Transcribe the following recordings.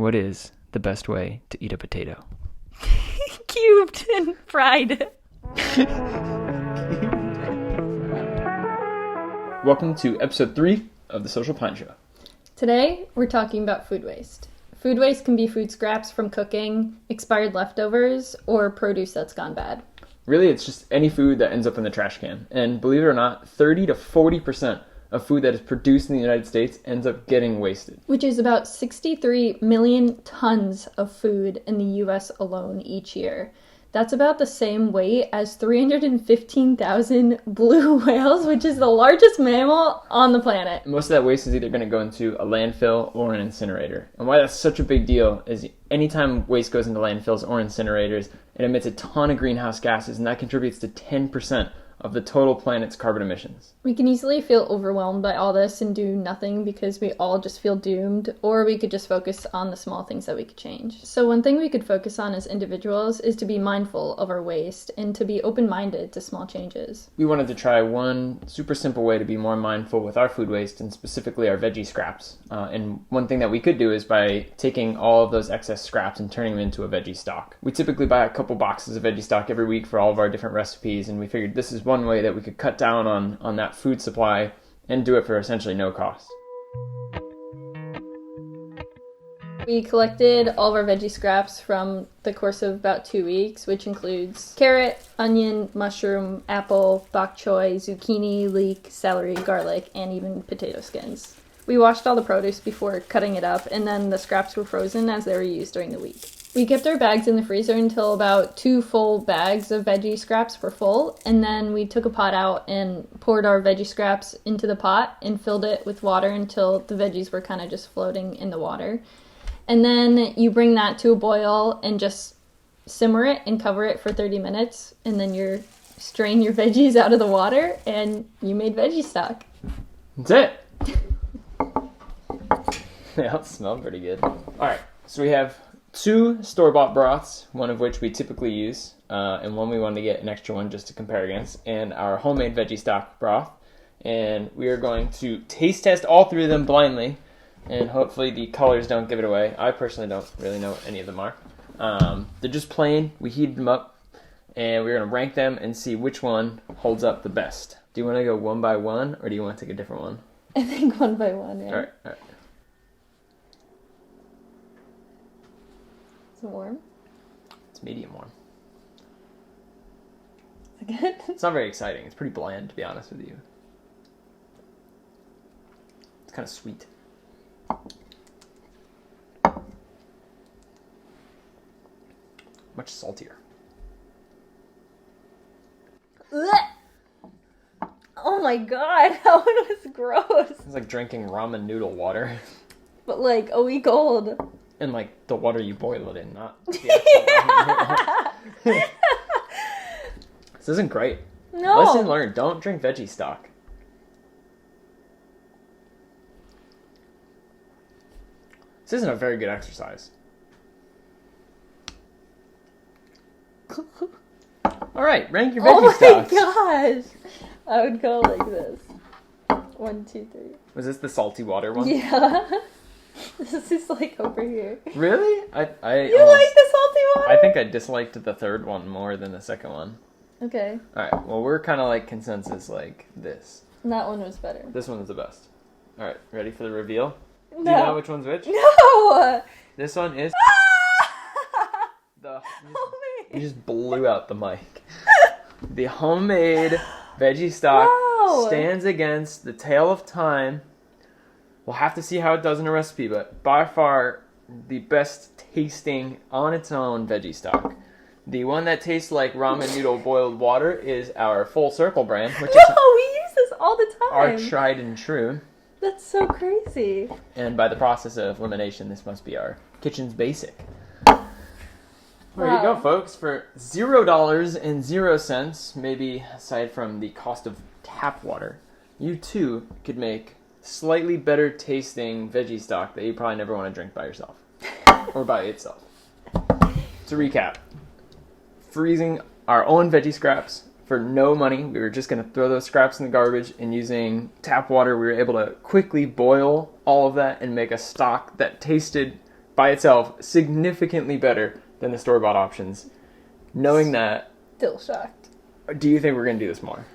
What is the best way to eat a potato? Cubed and fried. Welcome to episode 3 of the Social Pine Show. Today, we're talking about food waste. Food waste can be food scraps from cooking, expired leftovers, or produce that's gone bad. Really, it's just any food that ends up in the trash can. And believe it or not, 30 to 40% of food that is produced in the United States ends up getting wasted. Which is about 63 million tons of food in the U.S. alone each year. That's about the same weight as 315,000 blue whales, which is the largest mammal on the planet. Most of that waste is either going to go into a landfill or an incinerator. And why that's such a big deal is anytime waste goes into landfills or incinerators, it emits a ton of greenhouse gases, and that contributes to 10% of the total planet's carbon emissions. We can easily feel overwhelmed by all this and do nothing because we all just feel doomed, or we could just focus on the small things that we could change. So one thing we could focus on as individuals is to be mindful of our waste and to be open-minded to small changes. We wanted to try one super simple way to be more mindful with our food waste, and specifically our veggie scraps. And one thing that we could do is by taking all of those excess scraps and turning them into a veggie stock. We typically buy a couple boxes of veggie stock every week for all of our different recipes, and we figured this is one way that we could cut down on that food supply and do it for essentially no cost. We collected all of our veggie scraps from the course of about 2 weeks, which includes carrot, onion, mushroom, apple, bok choy, zucchini, leek, celery, garlic, and even potato skins. We washed all the produce before cutting it up, and then the scraps were frozen as they were used during the week. We kept our bags in the freezer until about 2 full bags of veggie scraps were full, and then we took a pot out and poured our veggie scraps into the pot and filled it with water until the veggies were kind of just floating in the water. And then you bring that to a boil and just simmer it and cover it for 30 minutes, and then you strain your veggies out of the water, and you made veggie stock. That's it! Yeah, it smells pretty good. Alright, so we have 2 store-bought broths, one of which we typically use, and one we wanted to get an extra one just to compare against, and our homemade veggie stock broth. And we are going to taste test all 3 of them blindly, and hopefully the colors don't give it away. I personally don't really know what any of them are. They're just plain. We heated them up, and we're going to rank them and see which one holds up the best. Do you want to go one by one, or do you want to take a different one? I think one by one, yeah. Alright. Is it warm? It's medium warm. Is it good? It's not very exciting. It's pretty bland, to be honest with you. It's kind of sweet. Much saltier. Oh my god, that one was gross. It's like drinking ramen noodle water. But like a week old. And like the water you boil it in, not the actual ramen. This isn't great. No. Lesson learned, don't drink veggie stock. This isn't a very good exercise. Alright, rank your veggie stocks. Oh my gosh. I would go like this. 1, 2, 3. Was this the salty water one? Yeah. This is like over here. Really? You like the salty water? I think I disliked the third one more than the second one. Okay. Alright, well we're kind of like consensus like this. And that one was better. This one is the best. Alright, ready for the reveal? No. Do you know which one's which? No! This one is... You just blew out the mic. The homemade veggie stock stands against the tail of time. We'll have to see how it does in a recipe, but by far the best tasting on its own veggie stock. The one that tastes like ramen noodle boiled water is our Full Circle brand, which is we use this all the time. our tried and true. That's so crazy. And by the process of elimination, this must be our kitchen's basic. There you go, folks. For $0.00, maybe aside from the cost of tap water, you too could make slightly better tasting veggie stock that you probably never want to drink by yourself. Or by itself. To recap, freezing our own veggie scraps for no money. We were just going to throw those scraps in the garbage, and using tap water, we were able to quickly boil all of that and make a stock that tasted by itself significantly better than the store-bought options. Knowing that, Still shocked. do you think we're going to do this more?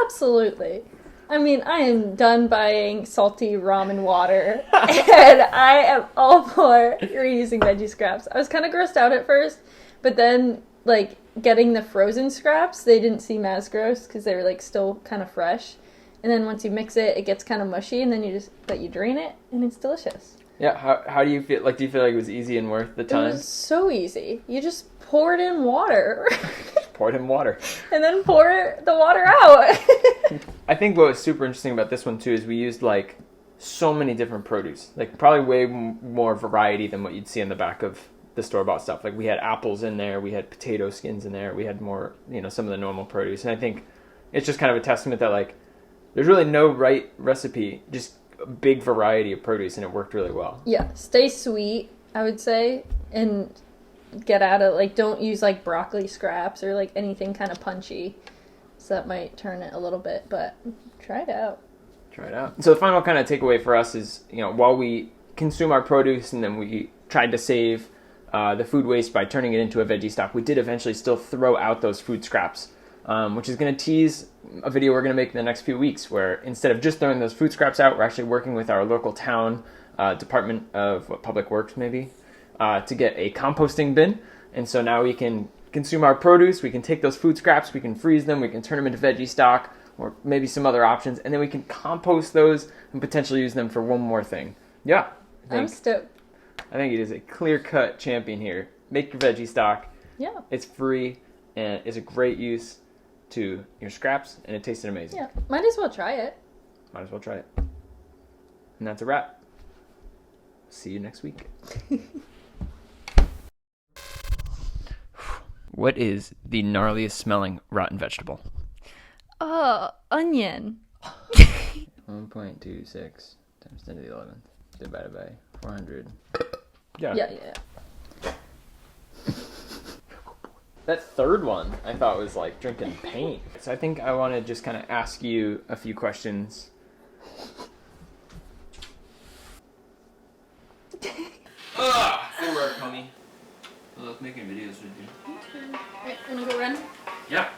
Absolutely. I mean, I am done buying salty ramen water, and I am all for reusing veggie scraps. I was kind of grossed out at first, but then, like, getting the frozen scraps, they didn't seem as gross because they were, like, still kind of fresh. And then once you mix it, it gets kind of mushy, and then you drain it, and it's delicious. Yeah, how do you feel? Like, do you feel like it was easy and worth the time? It was so easy. You just pour it in water. Pour it in water. And then pour the water out. I think what was super interesting about this one, too, is we used, like, so many different produce. Like, probably way more variety than what you'd see in the back of the store-bought stuff. Like, we had apples in there, we had potato skins in there, we had more, some of the normal produce. And I think it's just kind of a testament that, like, there's really no right recipe, just a big variety of produce, and it worked really well. Yeah, stay sweet, I would say, and get out of, like, don't use, like, broccoli scraps or, like, anything kind of punchy. So that might turn it a little bit, but try it out. Try it out. So the final kind of takeaway for us is, while we consume our produce and then we tried to save the food waste by turning it into a veggie stock, we did eventually still throw out those food scraps, which is going to tease a video we're going to make in the next few weeks, where instead of just throwing those food scraps out, we're actually working with our local town Department of Public Works, maybe, to get a composting bin. And so now we can consume our produce, we can take those food scraps, we can freeze them, we can turn them into veggie stock, or maybe some other options, and then we can compost those and potentially use them for one more thing. Yeah. I'm stoked. I think it is a clear-cut champion here. Make your veggie stock. Yeah. It's free, and it's a great use to your scraps, and it tasted amazing. Yeah. Might as well try it. Might as well try it. And that's a wrap. See you next week. What is the gnarliest smelling rotten vegetable? Onion. 1.26 times 10 to the 11th divided by 400. Yeah. That third one I thought was like drinking paint. So I think I want to just kind of ask you a few questions. Good work, homie. I love making videos with you. Alright, wanna go run? Yeah.